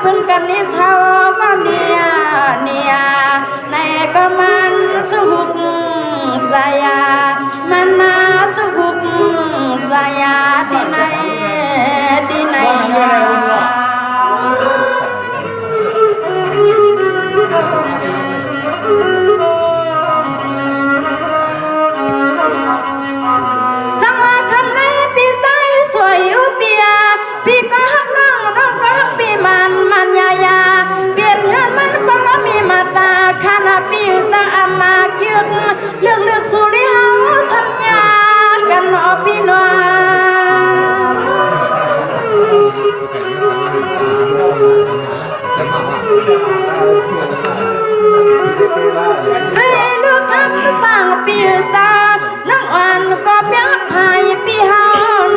พึ่งกันนิสาวก็เนียในก็มันสุขสายามันนาสุขสายาที่ไหนเนาะเลือกสุริเฮาสัญญากันเนาะพี่น้องให้ลูกทำสร้างปีศาจน้องอ่อนก็เพียงพายปีเฮา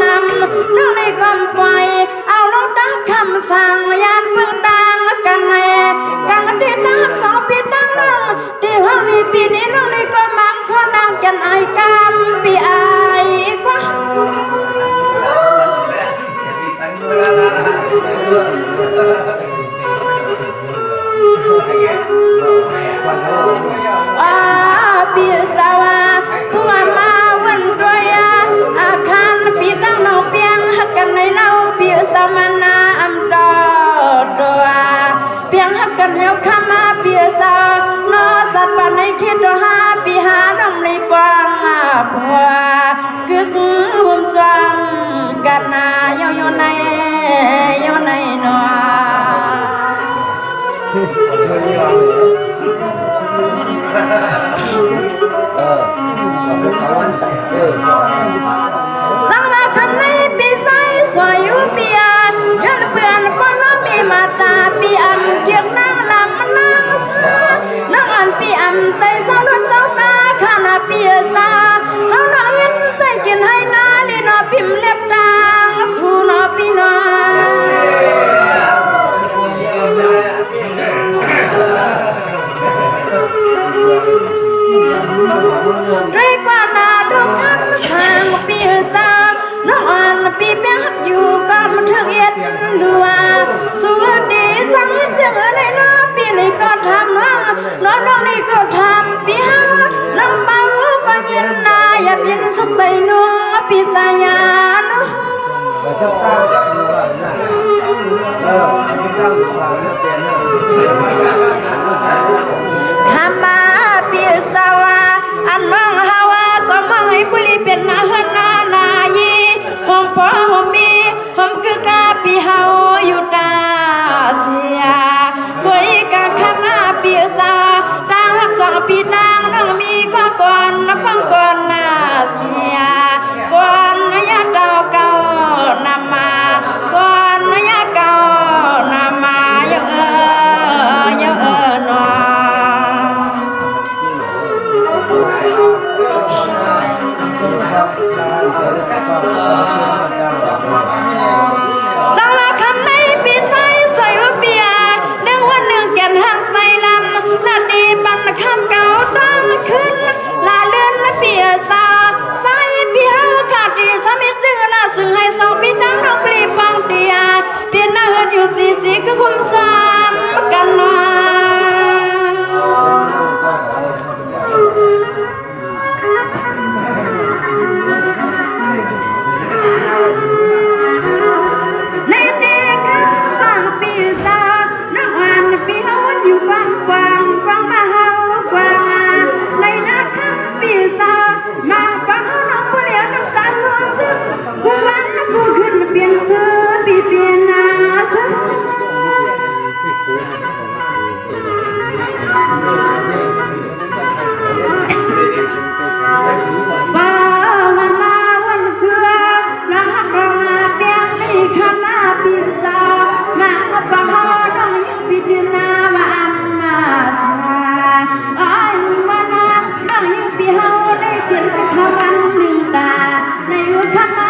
นำน้องในกำปล่อยเอาน้องตั้งคำสั่งยานเพิ่งดังกันในกังที่ตั้งสองปีตั้งน้องที่ห้องนี้ปีนี้น้องในก็มังข้อนางกันไอกำปีไอกว่าปีสาวาผู้มาวันรวยอาคารปีตั้งน้องเปียงหักกันในเล่าปีสามานาอัมดอตัวเปียงหักกันเฮวข้ามาปีสาวนอจัดปันในคิดหาปีหาน้องในปางผัวกึกหุ่มจวงกันนาอยู่ในหนอสังมาคำในปีใสสวยอยู่เปียยันเปื่อนก็น้องมีมาตาปีอันเกียงนางลำนางสานางอันปีอันใส่สาวเจ้ากาขานาปีสาเอาหน้าเห็นใส่กินให้นาดีนอพิมเล็บทางสู้นอปีน้องเรียกว่านาดูคำสั่งปีศาจน้องอ่อนปีเปียกอยู่ก็มาถึงเอ็ดดัวสวัสดีสังเจอในน้องปีนี้ก็ทำน้องนี่ก็ทำปีห้าน้องเบาก็ยินนายอย่าเปลี่ยนสุขใจนัวปีสายานทำมาปีสาวาอันมองฮาวาก็มองให้ปุริเป็นนาเฮือนนายีหอมพอหอมมีหอมคือกาปีเฮาอยู่ตาเสียกุยกาข้ามาปีสาตาหักสองปีนางน้องมีก็ก่อนฟังก่อนนาเสียก่อนยาเก่าเก่านำมาก่อนยาเก่านำมาเยอะหนอสังว่าคำในปีใสสวยว่าเปียหนึ่งวันหนึ่งแก่นหักใส่ลำนาดีปันคำเก่าตั้งขึ้นลาเลื่อนเปียสาใส่เปียขาดดีสามีจึงน่าซึ่งให้สองปีตั้งน้องปรีปองเตียเปียหน้าเฮือนอยู่สีก็คุ้มจำกันหน่อยในเด็กสร้างปีศาจน้องอ่านปีเฮาอยู่กว้างมาเฮากว้างในนักปีศาจมาฟังน้องผู้เลี้ยงน้ำตาหัวซึ้งผู้วันผู้ขึ้นเปลี่ยนเสื้อปีเปลี่ยนหน้าซึ้งว่าวันมาวันเคือรักเรามาเปียงไม่คำมาปีศาจมาปะฮอน้องยิ่งปีเดียนาว่าอัมมาสาอ้อยมานาน้องยิ่งปีเฮาได้เตียนไปขวันหนึ่งตาในวันคำ